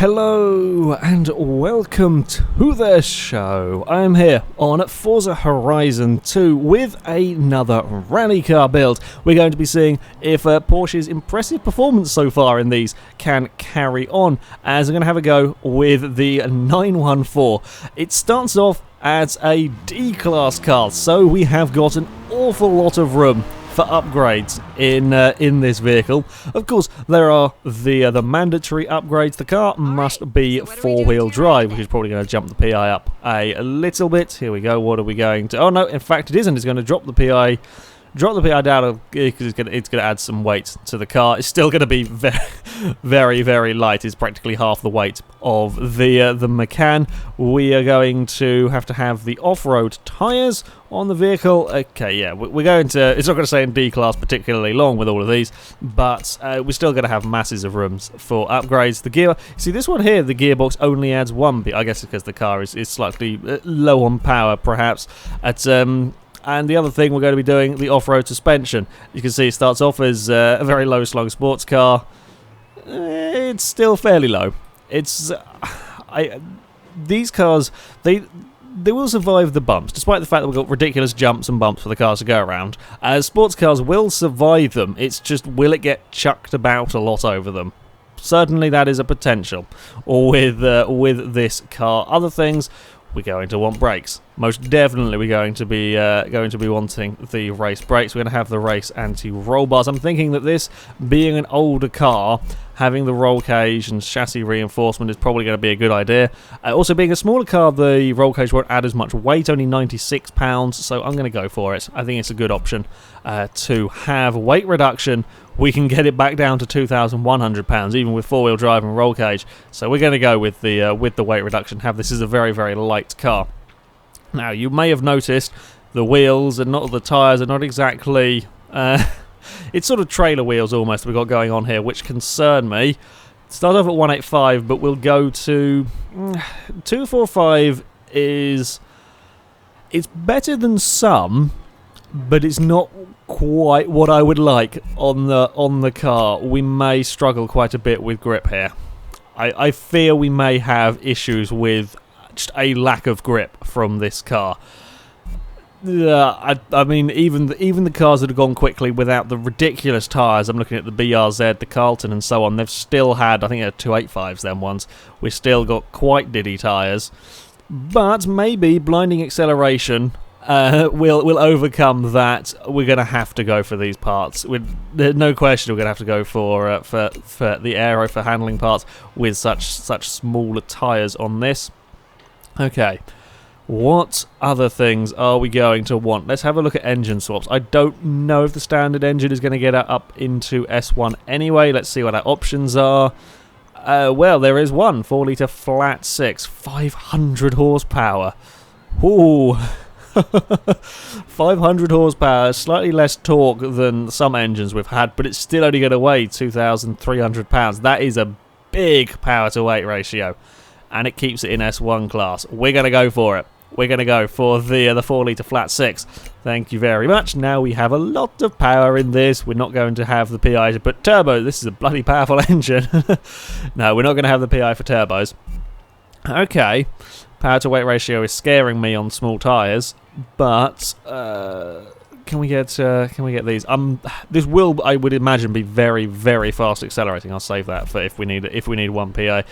Hello and welcome to the show. I'm here on Forza Horizon 2 with another rally car build. We're going to be seeing if Porsche's impressive performance so far in these can carry on, as I'm going to have a go with the 914. It starts off as a D-Class car, so we have got an awful lot of room for upgrades in this vehicle. Of course, there are the mandatory upgrades. The car must be four-wheel drive, which is probably going to jump the PI up a little bit. Here we go. What are we going to... Oh, no, in fact, it isn't. It's going to drop the PI... Drop the PI down because it's going to add some weight to the car. It's still going to be very, very light. It's practically half the weight of the Macan. We are going to have the off-road tyres on the vehicle. Okay, yeah, we're going to... It's not going to say in D-Class particularly long with all of these, but we're still going to have masses of rooms for upgrades. The gear... See, this one here, the gearbox only adds one bit. I guess it's because the car is slightly low on power, perhaps. At... And the other thing we're going to be doing, the off-road suspension. You can see it starts off as a very low-slung sports car. It's still fairly low. It's... these cars, they will survive the bumps, despite the fact that we've got ridiculous jumps and bumps for the cars to go around. Sports cars will survive them. It's just, will it get chucked about a lot over them? Certainly that is a potential. Or with this car. Other things... We're going to want brakes. Most definitely we're going to be wanting the race brakes. We're going to have the race anti-roll bars. I'm thinking that this, being an older car, having the roll cage and chassis reinforcement is probably going to be a good idea. Also, being a smaller car, the roll cage won't add as much weight, only 96 pounds, so I'm going to go for it. I think it's a good option to have weight reduction. We can get it back down to 2,100 pounds, even with four-wheel drive and roll cage. So we're going to go with the weight reduction. Have this is a very, very light car. Now, you may have noticed the wheels and not the tyres are not exactly... it's sort of trailer wheels almost we've got going on here, which concern me. Start off at 185, but we'll go to... 245 is... It's better than some, but it's not quite what I would like on the car. We may struggle quite a bit with grip here. I fear we may have issues with just a lack of grip from this car. I mean, even the cars that have gone quickly without the ridiculous tyres, I'm looking at the BRZ, the Carlton and so on, they've still had, I think they're 285s them ones, we've still got quite diddy tyres. But maybe blinding acceleration will overcome that. We're going to have to go for these parts. There's no question we're going to have to go for the aero, for handling parts with such smaller tyres on this. Okay, what other things are we going to want? Let's have a look at engine swaps. I don't know if the standard engine is going to get up into S1 anyway. Let's see what our options are. Well, there is one 4-litre flat 6, 500 horsepower. Ooh. 500 horsepower, slightly less torque than some engines we've had, but it's still only going to weigh 2,300 pounds. That is a big power to weight ratio, and it keeps it in S1 class. We're going to go for it. We're going to go for the 4-litre flat 6. Thank you very much. Now we have a lot of power in this. We're not going to have the PI to put turbo. This is a bloody powerful engine. No, we're not going to have the PI for turbos. Okay. Power to weight ratio is scaring me on small tyres, but can we get these? This will, I would imagine, be very, very fast accelerating. I'll save that for if we need one PI.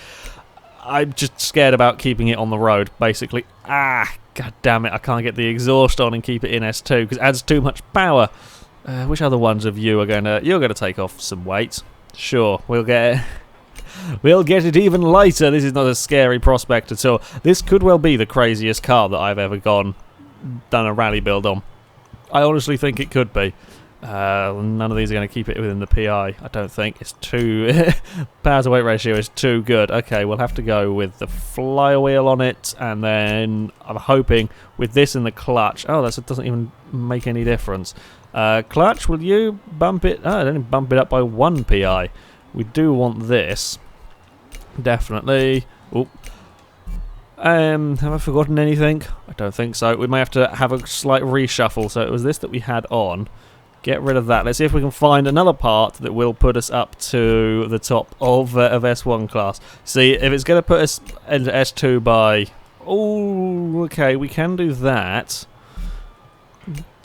I'm just scared about keeping it on the road, basically. God damn it! I can't get the exhaust on and keep it in S2 because it adds too much power. Which other ones of you are you're gonna take off some weight? Sure, we'll get it even lighter. This is not a scary prospect at all. This could well be the craziest car that I've ever done a rally build on. I honestly think it could be. None of these are going to keep it within the PI, I don't think. It's too... power to weight ratio is too good. Okay, we'll have to go with the flywheel on it, and then I'm hoping with this in the clutch... Oh, that doesn't even make any difference. Clutch, will you bump it... Oh, I didn't bump it up by 1 PI. We do want this. Definitely. Oop. Have I forgotten anything? I don't think so. We may have to have a slight reshuffle. So it was this that we had on. Get rid of that. Let's see if we can find another part that will put us up to the top of S1 class. See, if it's going to put us into S2 by... Oh, okay, we can do that.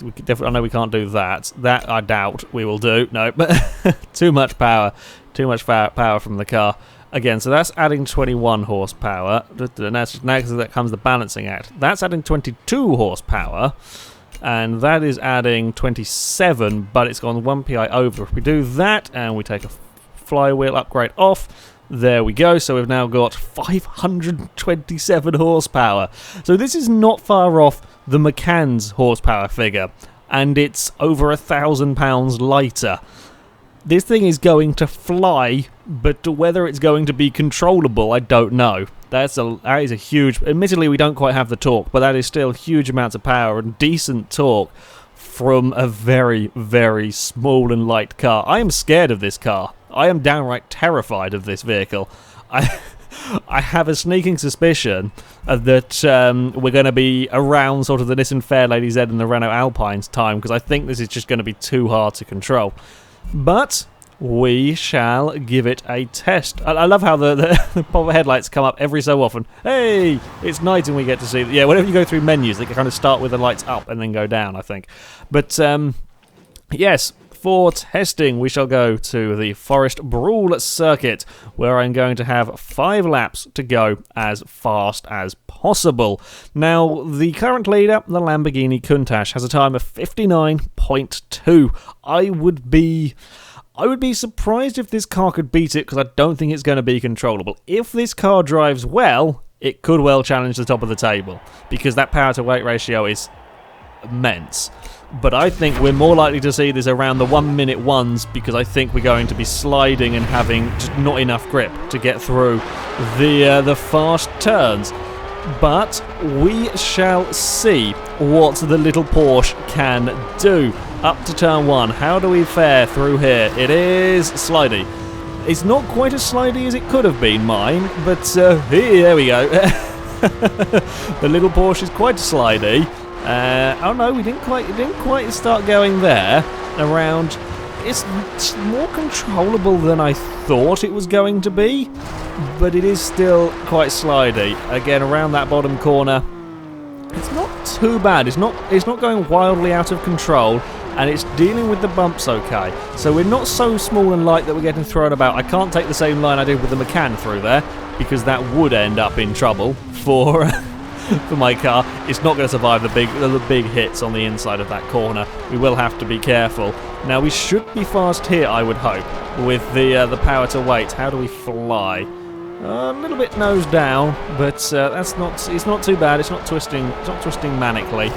We can definitely, I know we can't do that. That I doubt we will do. No, but too much power. Too much power from the car. Again, so that's adding 21 horsepower. And now that comes the balancing act. That's adding 22 horsepower. And that is adding 27, but it's gone 1 PI over. If we do that, and we take a flywheel upgrade off, there we go. So we've now got 527 horsepower. So this is not far off the McCann's horsepower figure, and it's over 1,000 pounds lighter. This thing is going to fly, but whether it's going to be controllable, I don't know. That is a huge... Admittedly, we don't quite have the torque, but that is still huge amounts of power and decent torque from a very, very small and light car. I am scared of this car. I am downright terrified of this vehicle. I have a sneaking suspicion that we're going to be around sort of the Nissan Fairlady Z and the Renault Alpine's time, because I think this is just going to be too hard to control. But we shall give it a test. I love how the pop headlights come up every so often. Hey, it's night and we get to see... Yeah, whenever you go through menus, they kind of start with the lights up and then go down, I think. But, yes, for testing, we shall go to the Forest Brawl circuit, where I'm going to have 5 laps to go as fast as possible. Now, the current leader, the Lamborghini Countach, has a time of 59.2. I would be surprised if this car could beat it, because I don't think it's going to be controllable. If this car drives well, it could well challenge the top of the table, because that power to weight ratio is immense. But I think we're more likely to see this around the 1 minute ones, because I think we're going to be sliding and having just not enough grip to get through the fast turns. But we shall see what the little Porsche can do. Up to turn 1. How do we fare through here? It is slidey. It's not quite as slidey as it could have been, mine, but there we go. The little Porsche is quite slidey. Oh no, we didn't quite start going there. Around, it's more controllable than I thought it was going to be, but it is still quite slidey. Again, around that bottom corner, it's not too bad. It's not going wildly out of control, and it's dealing with the bumps okay. So we're not so small and light that we're getting thrown about. I can't take the same line I did with the McCann through there, because that would end up in trouble for for my car. It's not going to survive the big hits on the inside of that corner. We will have to be careful. Now we should be fast here, I would hope, with the power to weight. How do we fly? A little bit nose down, but it's not too bad. It's not twisting manically.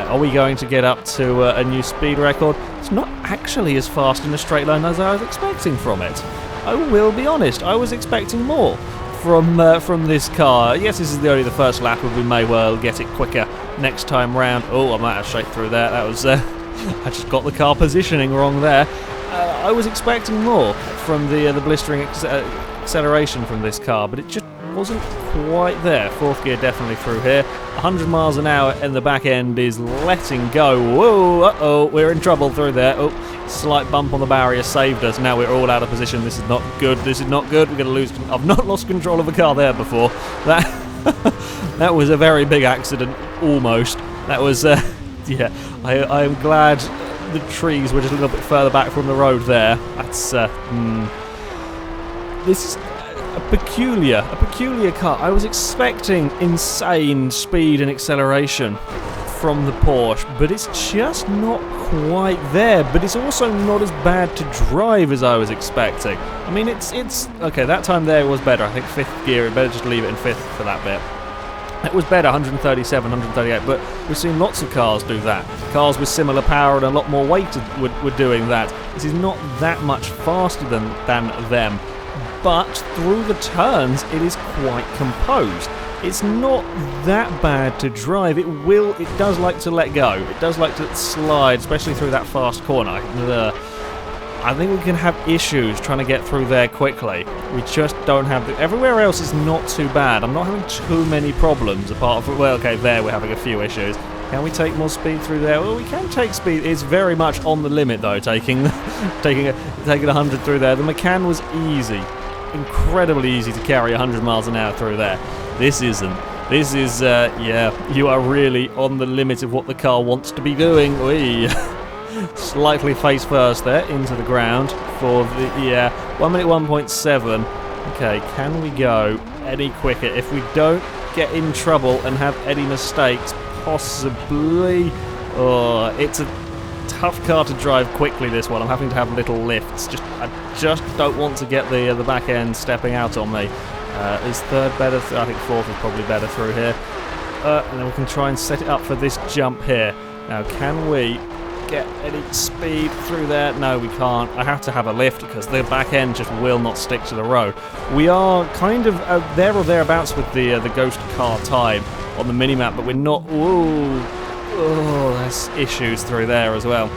Are we going to get up to a new speed record? It's not actually as fast in a straight line as I was expecting from it. I will be honest, I was expecting more from this car. Yes, this is only the first lap, and we may well get it quicker next time round. Oh, I might have straight through there. That was I just got the car positioning wrong there. I was expecting more from the blistering acceleration from this car, but it just wasn't quite there. Fourth gear definitely through here. 100 miles an hour, and the back end is letting go. Whoa, uh-oh, we're in trouble through there. Oh, slight bump on the barrier saved us. Now we're all out of position. This is not good. This is not good. We're going to lose. I've not lost control of a car there before. That was a very big accident, almost. That was, yeah, I am glad the trees were just a little bit further back from the road there. That's, this is a peculiar car. I was expecting insane speed and acceleration from the Porsche, but it's just not quite there. But it's also not as bad to drive as I was expecting. I mean, it's okay. That time there was better. I think fifth gear. Better just leave it in fifth for that bit. It was better, 137, 138, but we've seen lots of cars do that. Cars with similar power and a lot more weight were doing that. This is not that much faster than them, but through the turns it is quite composed. It's not that bad to drive. It does like to let go. It does like to slide, especially through that fast corner. I think we can have issues trying to get through there quickly. We just don't have... Everywhere else is not too bad. I'm not having too many problems apart from... Well, okay, there we're having a few issues. Can we take more speed through there? Well, we can take speed. It's very much on the limit, though, taking 100 through there. The Macan was easy. Incredibly easy to carry 100 miles an hour through there. This isn't. This is, yeah, you are really on the limit of what the car wants to be doing. Whee! Slightly face first there, into the ground for the, yeah, 1 minute 1.7. Okay, can we go any quicker? If we don't get in trouble and have any mistakes, possibly. Oh, it's a tough car to drive quickly, this one. I'm having to have little lifts. I just don't want to get the back end stepping out on me. Is third better? I think fourth is probably better through here. And then we can try and set it up for this jump here. Now, can we get any speed through there? No, we can't. I have to have a lift because the back end just will not stick to the road. We are kind of there or thereabouts with the ghost car time on the minimap, but we're not. Ooh, oh, there's issues through there as well.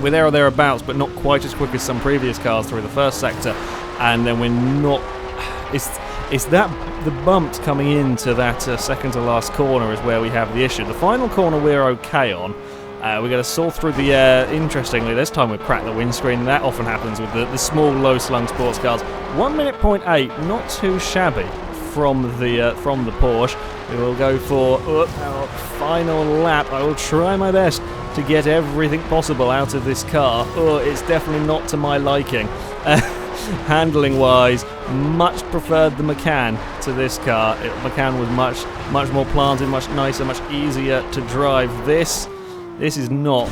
We're there or thereabouts, but not quite as quick as some previous cars through the first sector, and then we're not. It's that the bumps coming into that second to last corner is where we have the issue. The final corner we're okay on. We're going to saw through the air. Interestingly, this time we've cracked the windscreen. That often happens with the small, low-slung sports cars. 1 minute 0.8, not too shabby from the Porsche. We will go for our final lap. I will try my best to get everything possible out of this car. Oh, it's definitely not to my liking. Handling-wise, much preferred the Macan to this car. The Macan was much more planted, much nicer, much easier to drive. This is not.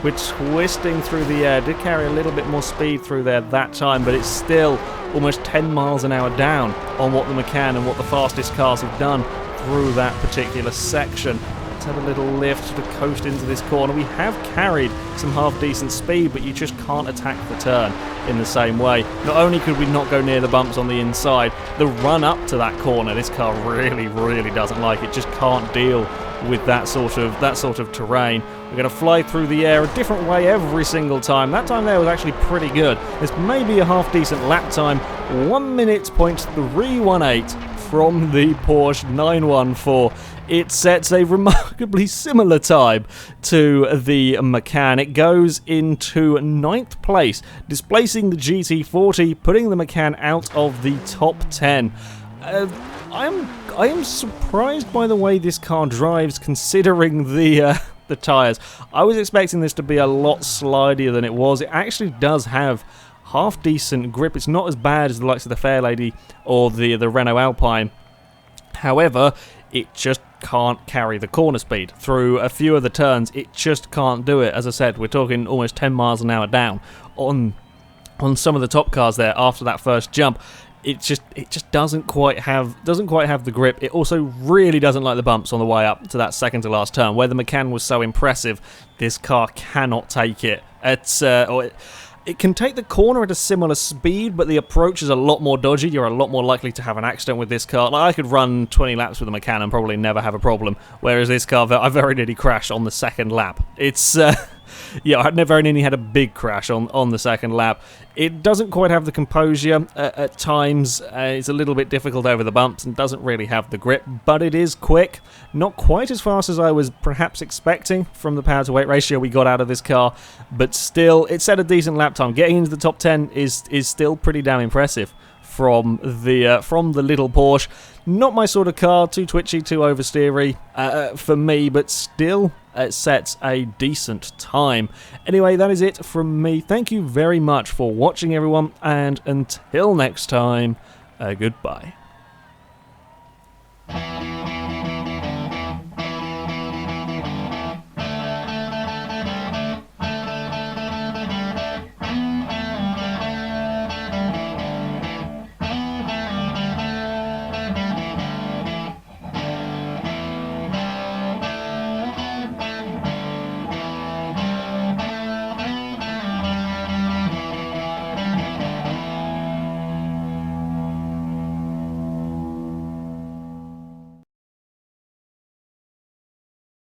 We're twisting through the air. Did carry a little bit more speed through there that time, but it's still almost 10 miles an hour down on what the Macan and what the fastest cars have done through that particular section. Let's have a little lift to coast into this corner. We have carried some half-decent speed, but you just can't attack the turn in the same way. Not only could we not go near the bumps on the inside, the run up to that corner, this car really, really doesn't like it. Just can't deal with that sort of terrain. We're going to fly through the air a different way every single time. That time there was actually pretty good. This may be a half-decent lap time. 1 minute 0.318 from the Porsche 914. It sets a remarkably similar time to the Macan. It goes into 9th place, displacing the GT40, putting the Macan out of the top 10. I am surprised by the way this car drives, considering the tyres. I was expecting this to be a lot slidier than it was. It actually does have half-decent grip. It's not as bad as the likes of the Fairlady or the Renault Alpine. However, it just can't carry the corner speed. Through a few of the turns, it just can't do it. As I said, we're talking almost 10 miles an hour down on some of the top cars there after that first jump. It just doesn't quite have the grip. It also really doesn't like the bumps on the way up to that second to last turn. Where the Macan was so impressive, this car cannot take it. It can take the corner at a similar speed, but the approach is a lot more dodgy. You're a lot more likely to have an accident with this car. Like, I could run 20 laps with a Macan and probably never have a problem, whereas this car, I very nearly crashed on the second lap. It's yeah, I never nearly had a big crash on the second lap. It doesn't quite have the composure at times. It's a little bit difficult over the bumps and doesn't really have the grip, but it is quick. Not quite as fast as I was perhaps expecting from the power to weight ratio we got out of this car, but still, it set a decent lap time. Getting into the top 10 is still pretty damn impressive from the little Porsche. Not my sort of car, too twitchy, too oversteery for me, but still it sets a decent time. Anyway, that is it from me. Thank you very much for watching, everyone, and until next time, goodbye.